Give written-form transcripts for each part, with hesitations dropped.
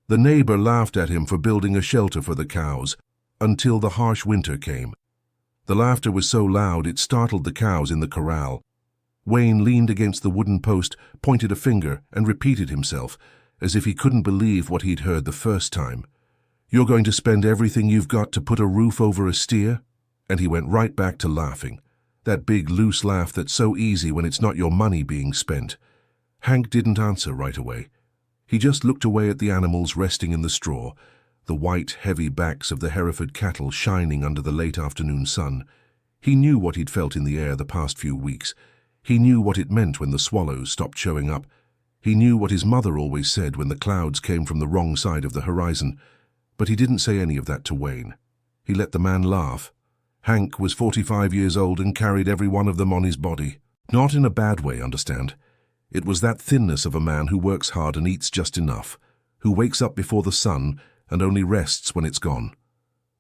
The neighbor laughed at him for building a shelter for the cows, until the harsh winter came. The laughter was so loud it startled the cows in the corral. Wayne leaned against the wooden post, pointed a finger, and repeated himself, as if he couldn't believe what he'd heard the first time. "You're going to spend everything you've got to put a roof over a steer?" And he went right back to laughing, that big loose laugh that's so easy when it's not your money being spent. Hank didn't answer right away. He just looked away at the animals resting in the straw, the white, heavy backs of the Hereford cattle shining under the late afternoon sun. He knew what he'd felt in the air the past few weeks. He knew what it meant when the swallows stopped showing up. He knew what his mother always said when the clouds came from the wrong side of the horizon. But he didn't say any of that to Wayne. He let the man laugh. Hank was 45 years old and carried every one of them on his body. Not in a bad way, understand. It was that thinness of a man who works hard and eats just enough, who wakes up before the sun and only rests when it's gone.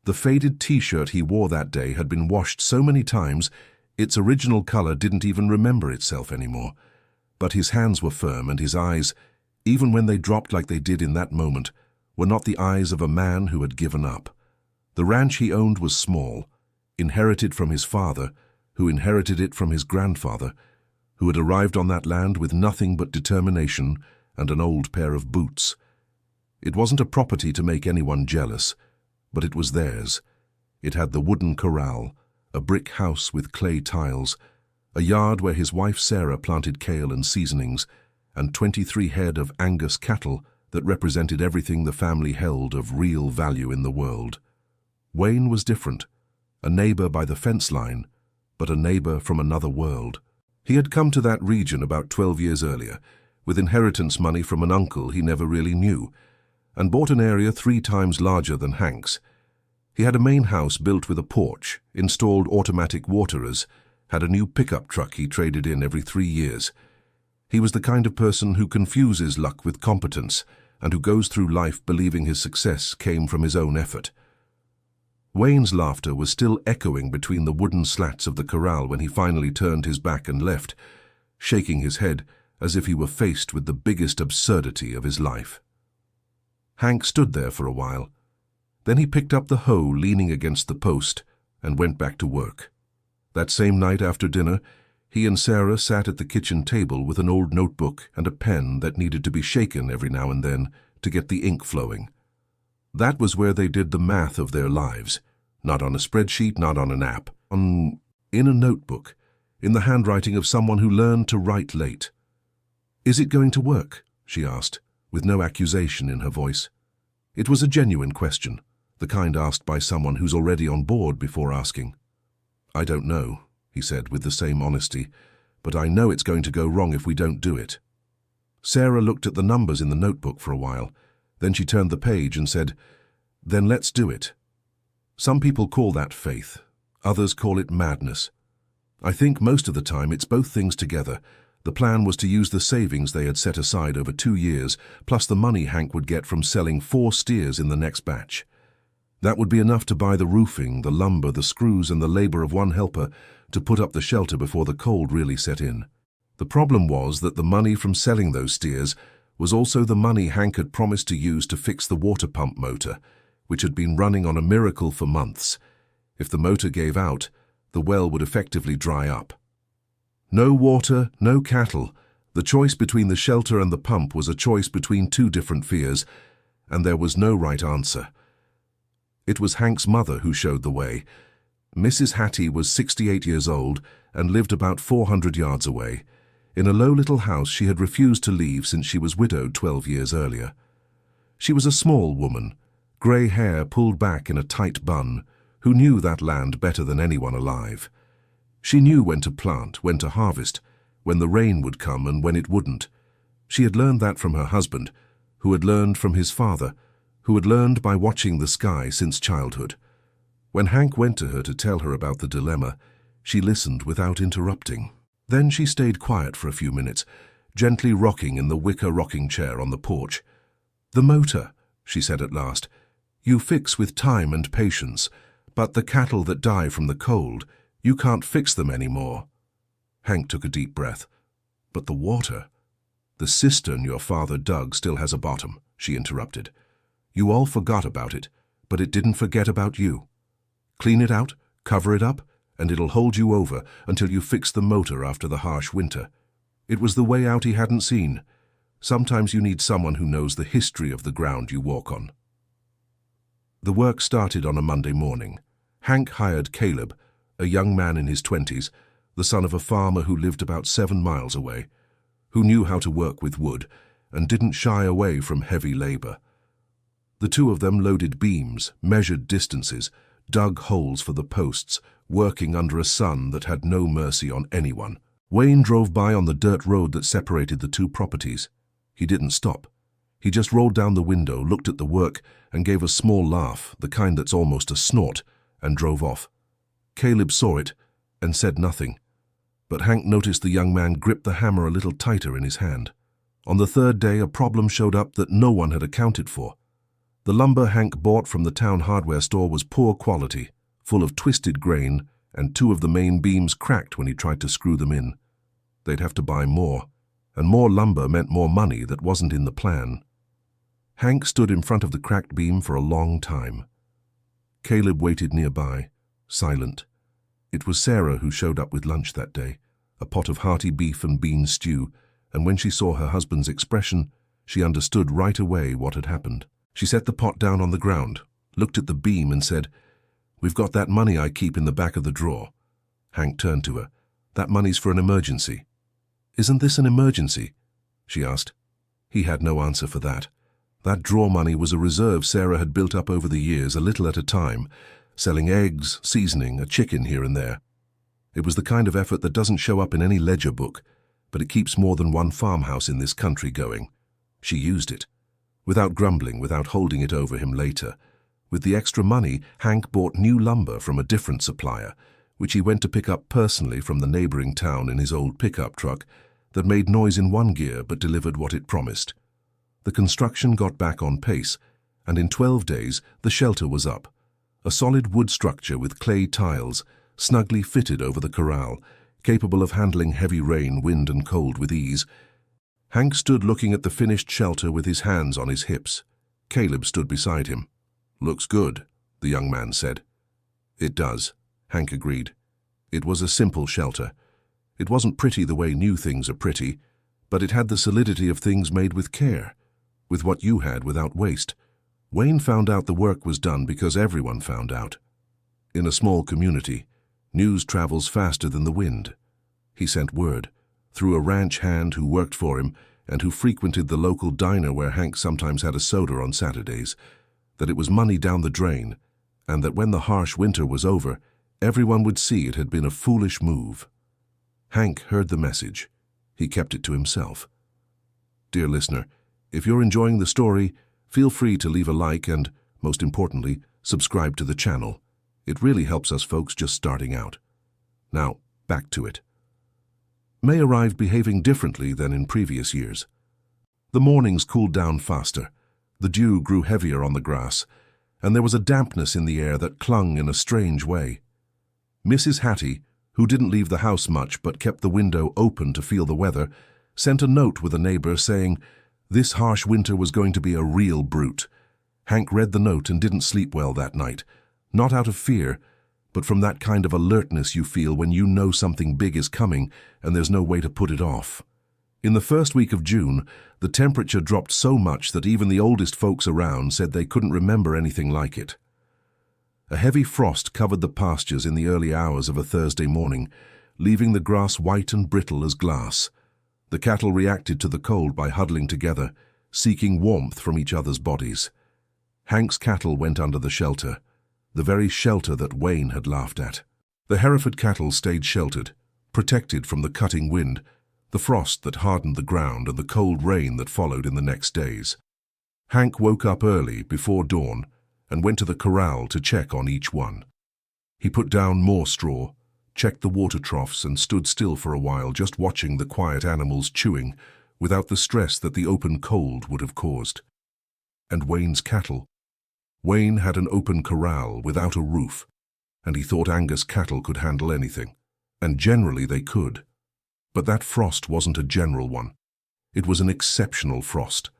The faded T-shirt he wore that day had been washed so many times its original color didn't even remember itself anymore. But his hands were firm, and his eyes, even when they dropped like they did in that moment, were not the eyes of a man who had given up. The ranch he owned was small, inherited from his father, who inherited it from his grandfather, who had arrived on that land with nothing but determination and an old pair of boots. It wasn't a property to make anyone jealous, but it was theirs. It had the wooden corral, a brick house with clay tiles, a yard where his wife Sarah planted kale and seasonings, and 23 head of Angus cattle that represented everything the family held of real value in the world. Wayne was different, a neighbor by the fence line, but a neighbor from another world. He had come to that region about 12 years earlier, with inheritance money from an uncle he never really knew, and bought an area 3 times larger than Hank's. He had a main house built with a porch, installed automatic waterers, had a new pickup truck he traded in every 3 years. He was the kind of person who confuses luck with competence and who goes through life believing his success came from his own effort. Wayne's laughter was still echoing between the wooden slats of the corral when he finally turned his back and left, shaking his head as if he were faced with the biggest absurdity of his life. Hank stood there for a while. Then he picked up the hoe leaning against the post and went back to work. That same night after dinner, he and Sarah sat at the kitchen table with an old notebook and a pen that needed to be shaken every now and then to get the ink flowing. That was where they did the math of their lives, not on a spreadsheet, not on an app, in a notebook, in the handwriting of someone who learned to write late. "Is it going to work?" she asked, with no accusation in her voice. It was a genuine question, the kind asked by someone who's already on board before asking. "I don't know," he said with the same honesty, "but I know it's going to go wrong if we don't do it." Sarah looked at the numbers in the notebook for a while. Then she turned the page and said, "Then let's do it." Some people call that faith. Others call it madness. I think most of the time it's both things together. The plan was to use the savings they had set aside over 2 years, plus the money Hank would get from selling 4 steers in the next batch. That would be enough to buy the roofing, the lumber, the screws, and the labor of 1 helper to put up the shelter before the cold really set in. The problem was that the money from selling those steers was also the money Hank had promised to use to fix the water pump motor, which had been running on a miracle for months. If the motor gave out, the well would effectively dry up. No water, no cattle. The choice between the shelter and the pump was a choice between 2 different fears, and there was no right answer. It was Hank's mother who showed the way. Mrs. Hattie was 68 years old and lived about 400 yards away, in a low little house she had refused to leave since she was widowed 12 years earlier. She was a small woman, grey hair pulled back in a tight bun, who knew that land better than anyone alive. She knew when to plant, when to harvest, when the rain would come and when it wouldn't. She had learned that from her husband, who had learned from his father, who had learned by watching the sky since childhood. When Hank went to her to tell her about the dilemma, she listened without interrupting. Then she stayed quiet for a few minutes, gently rocking in the wicker rocking chair on the porch. "The motor," she said at last, "you fix with time and patience, but the cattle that die from the cold, you can't fix them anymore." Hank took a deep breath. "But the water?" "The cistern your father dug still has a bottom," she interrupted. You all forgot about it, but it didn't forget about you. Clean it out, cover it up, and it'll hold you over until you fix the motor after the harsh winter. It was the way out he hadn't seen. Sometimes you need someone who knows the history of the ground you walk on. The work started on a Monday morning. Hank hired Caleb, a young man in his 20s, the son of a farmer who lived about 7 miles away, who knew how to work with wood and didn't shy away from heavy labor. The two of them loaded beams, measured distances, dug holes for the posts, working under a sun that had no mercy on anyone. Wayne drove by on the dirt road that separated the two properties. He didn't stop. He just rolled down the window, looked at the work, and gave a small laugh, the kind that's almost a snort, and drove off. Caleb saw it and said nothing, but Hank noticed the young man grip the hammer a little tighter in his hand. On the third day, a problem showed up that no one had accounted for. The lumber Hank bought from the town hardware store was poor quality, full of twisted grain, and 2 of the main beams cracked when he tried to screw them in. They'd have to buy more, and more lumber meant more money that wasn't in the plan. Hank stood in front of the cracked beam for a long time. Caleb waited nearby, silent. It was Sarah who showed up with lunch that day, a pot of hearty beef and bean stew, and when she saw her husband's expression, she understood right away what had happened. She set the pot down on the ground, looked at the beam and said, "We've got that money I keep in the back of the drawer." Hank turned to her. "That money's for an emergency." "Isn't this an emergency?" she asked. He had no answer for that. That drawer money was a reserve Sarah had built up over the years, a little at a time, selling eggs, seasoning, a chicken here and there. It was the kind of effort that doesn't show up in any ledger book, but it keeps more than one farmhouse in this country going. She used it, without grumbling, without holding it over him later. With the extra money, Hank bought new lumber from a different supplier, which he went to pick up personally from the neighboring town in his old pickup truck that made noise in one gear but delivered what it promised. The construction got back on pace, and in 12 days the shelter was up, a solid wood structure with clay tiles, snugly fitted over the corral, capable of handling heavy rain, wind and cold with ease. Hank stood looking at the finished shelter with his hands on his hips. Caleb stood beside him. "Looks good," the young man said. "It does," Hank agreed. It was a simple shelter. It wasn't pretty the way new things are pretty, but it had the solidity of things made with care, with what you had without waste. Wayne found out the work was done because everyone found out. In a small community, news travels faster than the wind. He sent word, through a ranch hand who worked for him and who frequented the local diner where Hank sometimes had a soda on Saturdays, that it was money down the drain, and that when the harsh winter was over, everyone would see it had been a foolish move. Hank heard the message. He kept it to himself. Dear listener, if you're enjoying the story, feel free to leave a like and, most importantly, subscribe to the channel. It really helps us folks just starting out. Now, back to it. May arrived behaving differently than in previous years. The mornings cooled down faster, the dew grew heavier on the grass, and there was a dampness in the air that clung in a strange way. Mrs. Hattie, who didn't leave the house much but kept the window open to feel the weather, sent a note with a neighbor saying this harsh winter was going to be a real brute. Hank read the note and didn't sleep well that night, not out of fear, but from that kind of alertness you feel when you know something big is coming and there's no way to put it off. In the first week of June, the temperature dropped so much that even the oldest folks around said they couldn't remember anything like it. A heavy frost covered the pastures in the early hours of a Thursday morning, leaving the grass white and brittle as glass. The cattle reacted to the cold by huddling together, seeking warmth from each other's bodies. Hank's cattle went under the shelter, the very shelter that Wayne had laughed at. The Hereford cattle stayed sheltered, protected from the cutting wind, the frost that hardened the ground and the cold rain that followed in the next days. Hank woke up early, before dawn, and went to the corral to check on each one. He put down more straw, checked the water troughs and stood still for a while, just watching the quiet animals chewing, without the stress that the open cold would have caused. And Wayne's cattle. Wayne had an open corral without a roof, and he thought Angus cattle could handle anything, and generally they could. But that frost wasn't a general one. It was an exceptional frost.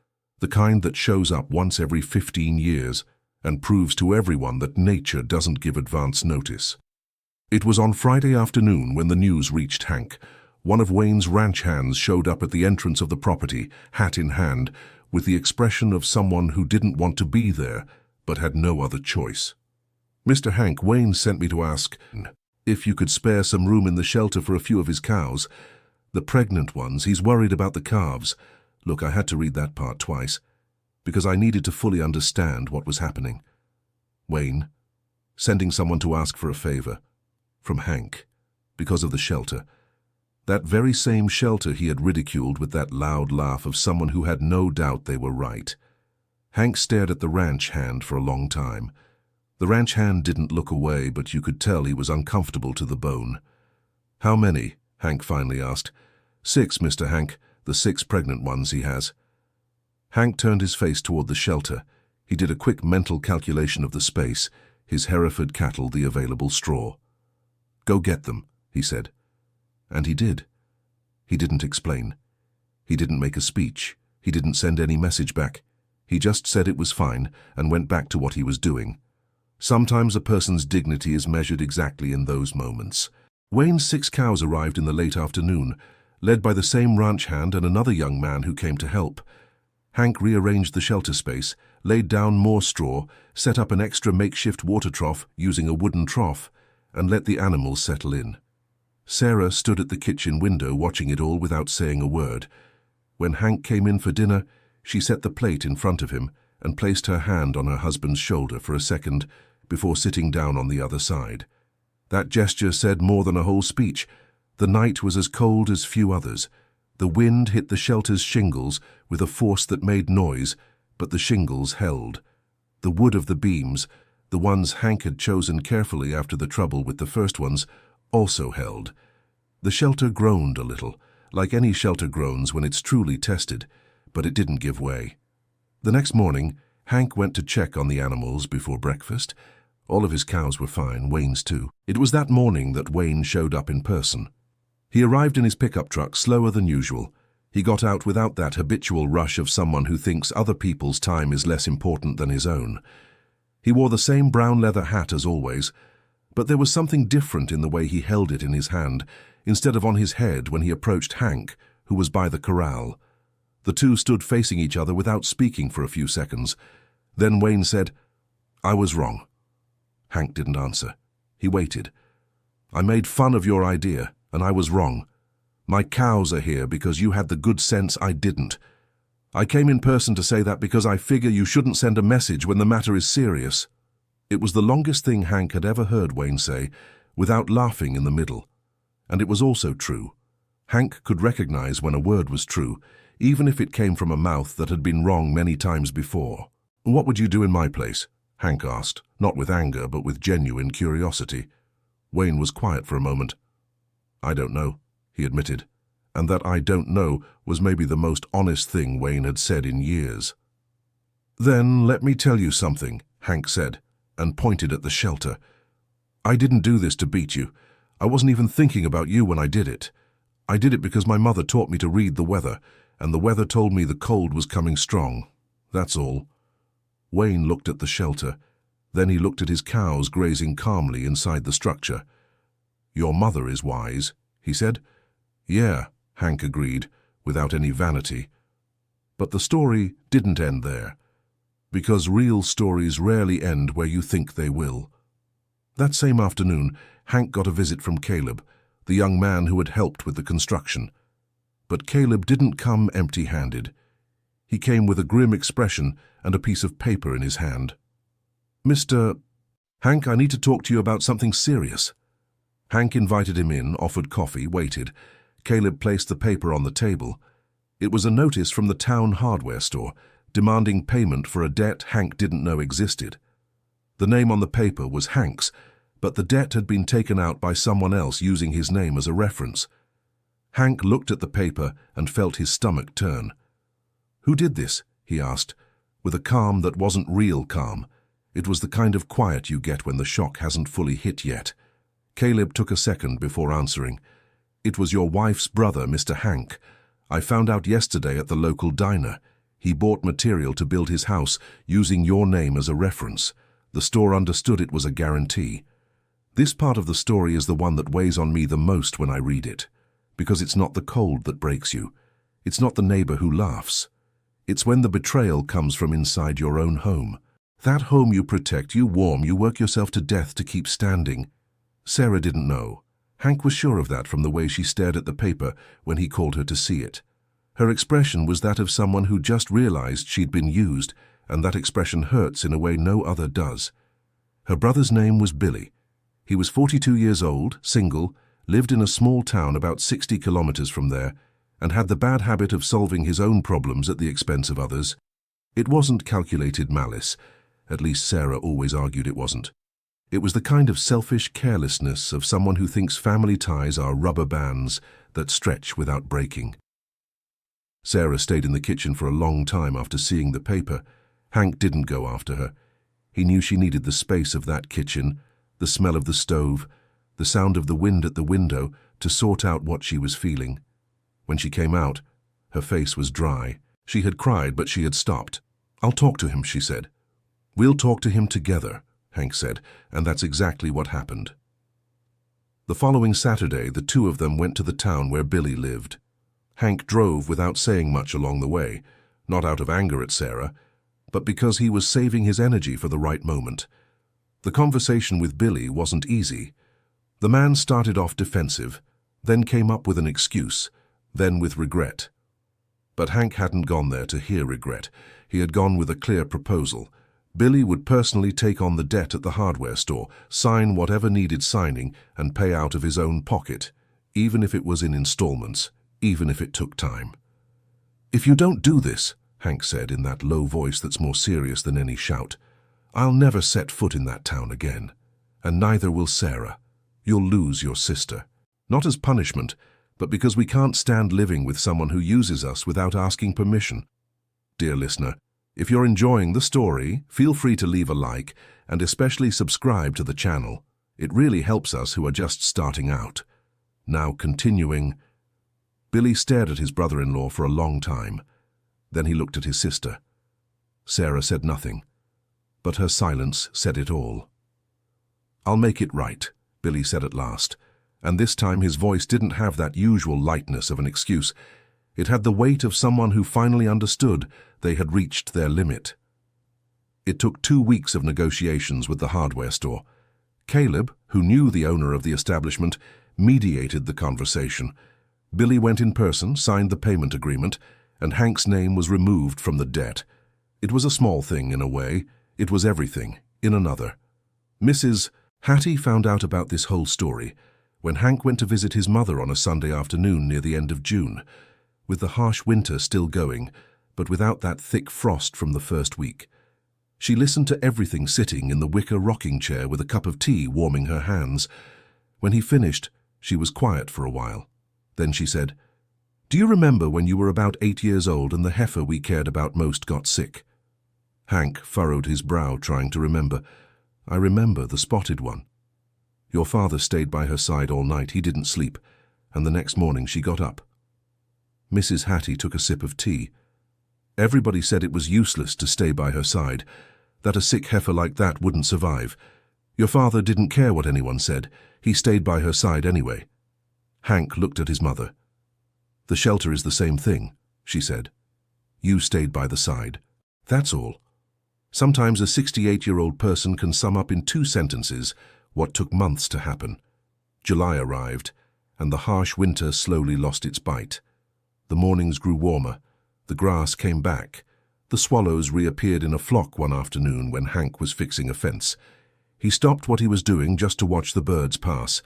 the kind that shows up once every 15 years and proves to everyone that nature doesn't give advance notice. It was on Friday afternoon when the news reached Hank. One of Wayne's ranch hands showed up at the entrance of the property, hat in hand, with the expression of someone who didn't want to be there, but had no other choice. "Mr. Hank, Wayne sent me to ask if you could spare some room in the shelter for a few of his cows. The pregnant ones, he's worried about the calves." Look, I had to read that part twice, because I needed to fully understand what was happening. Wayne, sending someone to ask for a favor, from Hank, because of the shelter. That very same shelter he had ridiculed with that loud laugh of someone who had no doubt they were right. Hank stared at the ranch hand for a long time. The ranch hand didn't look away, but you could tell he was uncomfortable to the bone. "How many?" Hank finally asked. "6, Mr. Hank, the 6 pregnant ones he has." Hank turned his face toward the shelter. He did a quick mental calculation of the space, his Hereford cattle the available straw. "Go get them," he said. And he did. He didn't explain. He didn't make a speech. He didn't send any message back. He just said it was fine and went back to what he was doing. Sometimes a person's dignity is measured exactly in those moments. Wayne's 6 cows arrived in the late afternoon, led by the same ranch hand and another young man who came to help. Hank rearranged the shelter space, laid down more straw, set up an extra makeshift water trough using a wooden trough, and let the animals settle in. Sarah stood at the kitchen window watching it all without saying a word. When Hank came in for dinner, she set the plate in front of him and placed her hand on her husband's shoulder for a second before sitting down on the other side. That gesture said more than a whole speech. The night was as cold as few others. The wind hit the shelter's shingles with a force that made noise, but the shingles held. The wood of the beams, the ones Hank had chosen carefully after the trouble with the first ones, also held. The shelter groaned a little, like any shelter groans when it's truly tested, but it didn't give way. The next morning, Hank went to check on the animals before breakfast. All of his cows were fine, Wayne's too. It was that morning that Wayne showed up in person. He arrived in his pickup truck slower than usual. He got out without that habitual rush of someone who thinks other people's time is less important than his own. He wore the same brown leather hat as always, but there was something different in the way he held it in his hand, instead of on his head when he approached Hank, who was by the corral. The two stood facing each other without speaking for a few seconds. Then Wayne said, "I was wrong." Hank didn't answer. He waited. "I made fun of your idea, and I was wrong. My cows are here because you had the good sense I didn't. I came in person to say that because I figure you shouldn't send a message when the matter is serious." It was the longest thing Hank had ever heard Wayne say, without laughing in the middle. And it was also true. Hank could recognize when a word was true, even if it came from a mouth that had been wrong many times before. "What would you do in my place?" Hank asked, not with anger, but with genuine curiosity. Wayne was quiet for a moment. "I don't know," he admitted, and that "I don't know" was maybe the most honest thing Wayne had said in years. "Then let me tell you something," Hank said, and pointed at the shelter. "I didn't do this to beat you. I wasn't even thinking about you when I did it. I did it because my mother taught me to read the weather, and the weather told me the cold was coming strong. That's all." Wayne looked at the shelter. Then he looked at his cows grazing calmly inside the structure. "Your mother is wise," he said. "Yeah," Hank agreed, without any vanity. But the story didn't end there, because real stories rarely end where you think they will. That same afternoon, Hank got a visit from Caleb, the young man who had helped with the construction. But Caleb didn't come empty-handed. He came with a grim expression and a piece of paper in his hand. "Mr. Hank, I need to talk to you about something serious." Hank invited him in, offered coffee, waited. Caleb placed the paper on the table. It was a notice from the town hardware store, demanding payment for a debt Hank didn't know existed. The name on the paper was Hank's, but the debt had been taken out by someone else using his name as a reference. Hank looked at the paper and felt his stomach turn. "Who did this?" he asked, with a calm that wasn't real calm. It was the kind of quiet you get when the shock hasn't fully hit yet. Caleb took a second before answering. "It was your wife's brother, Mr. Hank. I found out yesterday at the local diner. He bought material to build his house using your name as a reference. The store understood it was a guarantee. This part of the story is the one that weighs on me the most when I read it, because it's not the cold that breaks you. It's not the neighbor who laughs. It's when the betrayal comes from inside your own home. That home you protect, you warm, you work yourself to death to keep standing. Sarah didn't know. Hank was sure of that from the way she stared at the paper when he called her to see it. Her expression was that of someone who just realized she'd been used, and that expression hurts in a way no other does. Her brother's name was Billy. He was 42 years old, single, lived in a small town about 60 kilometers from there, and had the bad habit of solving his own problems at the expense of others. It wasn't calculated malice. At least Sarah always argued it wasn't. It was the kind of selfish carelessness of someone who thinks family ties are rubber bands that stretch without breaking. Sarah stayed in the kitchen for a long time after seeing the paper. Hank didn't go after her. He knew she needed the space of that kitchen, the smell of the stove, the sound of the wind at the window to sort out what she was feeling. When she came out, her face was dry. She had cried, but she had stopped. "I'll talk to him," she said. "We'll talk to him together," Hank said, and that's exactly what happened. The following Saturday, the two of them went to the town where Billy lived. Hank drove without saying much along the way, not out of anger at Sarah, but because he was saving his energy for the right moment. The conversation with Billy wasn't easy. The man started off defensive, then came up with an excuse, then with regret. But Hank hadn't gone there to hear regret. He had gone with a clear proposal. Billy would personally take on the debt at the hardware store, sign whatever needed signing, and pay out of his own pocket, even if it was in installments, even if it took time. "If you don't do this," Hank said in that low voice that's more serious than any shout, "I'll never set foot in that town again. And neither will Sarah. You'll lose your sister. Not as punishment, but because we can't stand living with someone who uses us without asking permission." Dear listener, if you're enjoying the story, feel free to leave a like and especially subscribe to the channel. It really helps us who are just starting out. Now continuing. Billy stared at his brother-in-law for a long time. Then he looked at his sister. Sarah said nothing, but her silence said it all. "I'll make it right," Billy said at last, and this time his voice didn't have that usual lightness of an excuse. It had the weight of someone who finally understood they had reached their limit. It took 2 weeks of negotiations with the hardware store. Caleb, who knew the owner of the establishment, mediated the conversation. Billy went in person, signed the payment agreement, and Hank's name was removed from the debt. It was a small thing in a way. It was everything in another. Mrs. Hattie found out about this whole story when Hank went to visit his mother on a Sunday afternoon near the end of June, with the harsh winter still going, but without that thick frost from the first week. She listened to everything sitting in the wicker rocking chair with a cup of tea warming her hands. When he finished, she was quiet for a while. Then she said, "Do you remember when you were about 8 years old and the heifer we cared about most got sick?" Hank furrowed his brow, trying to remember. "I remember, the spotted one. Your father stayed by her side all night. He didn't sleep, and the next morning she got up." Mrs. Hattie took a sip of tea. "Everybody said it was useless to stay by her side, that a sick heifer like that wouldn't survive. Your father didn't care what anyone said. He stayed by her side anyway." Hank looked at his mother. "The shelter is the same thing," she said. "You stayed by the side. That's all." Sometimes a 68-year-old person can sum up in 2 sentences what took months to happen. July arrived, and the harsh winter slowly lost its bite. The mornings grew warmer. The grass came back. The swallows reappeared in a flock one afternoon when Hank was fixing a fence. He stopped what he was doing just to watch the birds pass.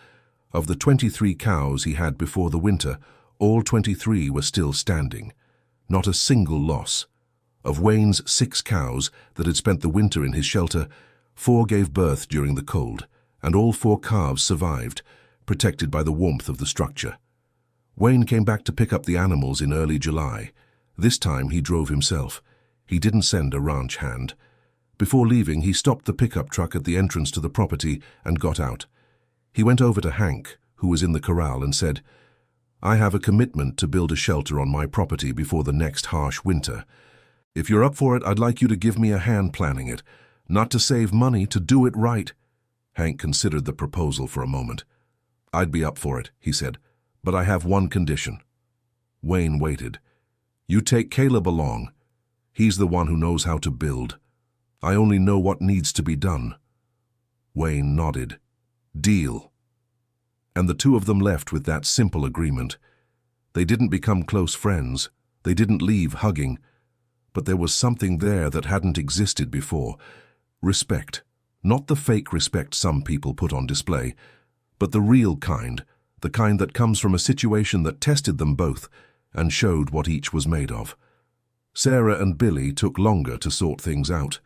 Of the 23 cows he had before the winter, all 23 were still standing. Not a single loss. Of Wayne's 6 cows that had spent the winter in his shelter, 4 gave birth during the cold, and all 4 calves survived, protected by the warmth of the structure. Wayne came back to pick up the animals in early July. This time he drove himself. He didn't send a ranch hand. Before leaving, he stopped the pickup truck at the entrance to the property and got out. He went over to Hank, who was in the corral, and said, "I have a commitment to build a shelter on my property before the next harsh winter. If you're up for it, I'd like you to give me a hand planning it. Not to save money, to do it right." Hank considered the proposal for a moment. "I'd be up for it," he said, "but I have one condition." Wayne waited. "You take Caleb along. He's the one who knows how to build. I only know what needs to be done." Wayne nodded. "Deal." And the two of them left with that simple agreement. They didn't become close friends. They didn't leave hugging. But there was something there that hadn't existed before. Respect. Not the fake respect some people put on display, but the real kind, the kind that comes from a situation that tested them both and showed what each was made of. Sarah and Billy took longer to sort things out.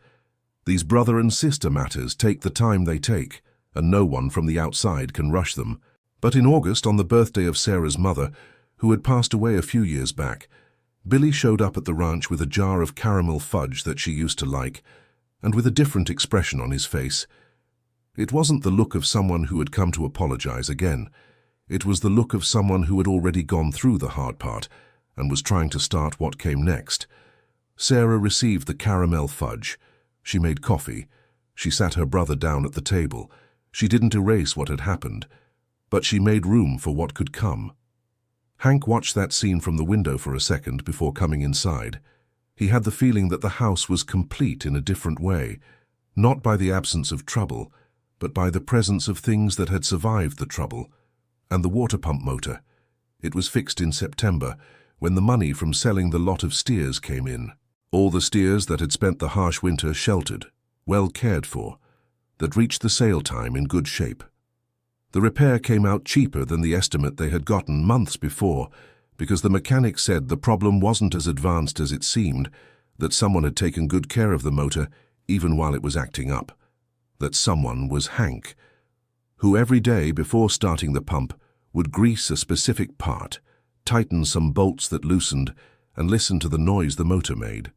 These brother and sister matters take the time they take, and no one from the outside can rush them. But in August, on the birthday of Sarah's mother, who had passed away a few years back, Billy showed up at the ranch with a jar of caramel fudge that she used to like, and with a different expression on his face. It wasn't the look of someone who had come to apologize again. It was the look of someone who had already gone through the hard part and was trying to start what came next. Sarah received the caramel fudge. She made coffee. She sat her brother down at the table. She didn't erase what had happened, but she made room for what could come. Hank watched that scene from the window for a second before coming inside. He had the feeling that the house was complete in a different way, not by the absence of trouble, but by the presence of things that had survived the trouble. And the water pump motor. It was fixed in September, when the money from selling the lot of steers came in. All the steers that had spent the harsh winter sheltered, well cared for, that reached the sale time in good shape. The repair came out cheaper than the estimate they had gotten months before, because the mechanic said the problem wasn't as advanced as it seemed, that someone had taken good care of the motor even while it was acting up. That someone was Hank, who every day before starting the pump would grease a specific part, tighten some bolts that loosened, and listen to the noise the motor made.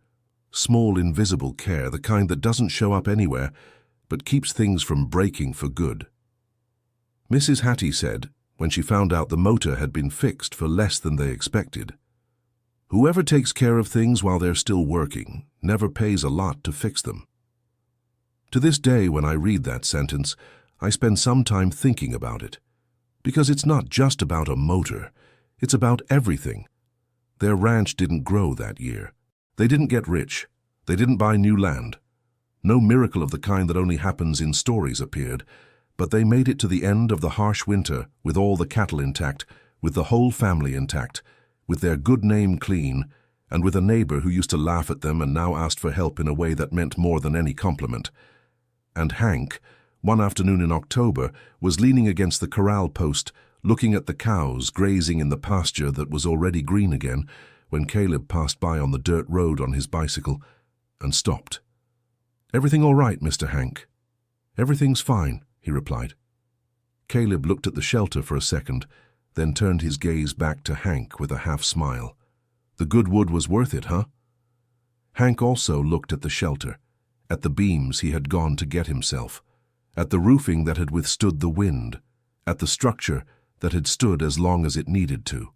Small, invisible care, the kind that doesn't show up anywhere, but keeps things from breaking for good. Mrs. Hattie said, when she found out the motor had been fixed for less than they expected, "Whoever takes care of things while they're still working never pays a lot to fix them." To this day, when I read that sentence, I spend some time thinking about it. Because it's not just about a motor, it's about everything. Their ranch didn't grow that year. They didn't get rich. They didn't buy new land. No miracle of the kind that only happens in stories appeared, but they made it to the end of the harsh winter with all the cattle intact, with the whole family intact, with their good name clean, and with a neighbor who used to laugh at them and now asked for help in a way that meant more than any compliment. And Hank, one afternoon in October, was leaning against the corral post, looking at the cows grazing in the pasture that was already green again, when Caleb passed by on the dirt road on his bicycle and stopped. "Everything all right, Mr. Hank?" "Everything's fine," he replied. Caleb looked at the shelter for a second, then turned his gaze back to Hank with a half-smile. "The good wood was worth it, huh?" Hank also looked at the shelter, at the beams he had gone to get himself, at the roofing that had withstood the wind, at the structure that had stood as long as it needed to.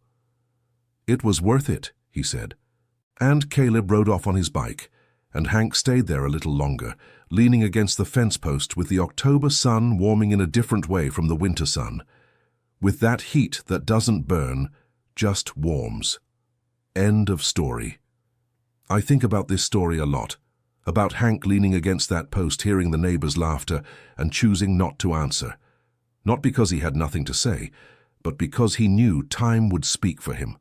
"It was worth it," he said. And Caleb rode off on his bike, and Hank stayed there a little longer, leaning against the fence post with the October sun warming in a different way from the winter sun, with that heat that doesn't burn, just warms. End of story. I think about this story a lot, about Hank leaning against that post, hearing the neighbors' laughter and choosing not to answer. Not because he had nothing to say, but because he knew time would speak for him.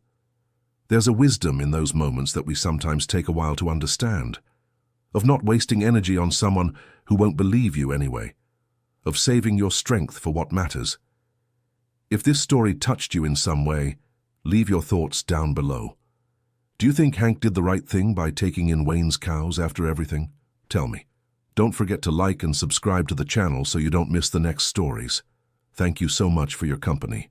There's a wisdom in those moments that we sometimes take a while to understand, of not wasting energy on someone who won't believe you anyway, of saving your strength for what matters. If this story touched you in some way, leave your thoughts down below. Do you think Hank did the right thing by taking in Wayne's cows after everything? Tell me. Don't forget to like and subscribe to the channel so you don't miss the next stories. Thank you so much for your company.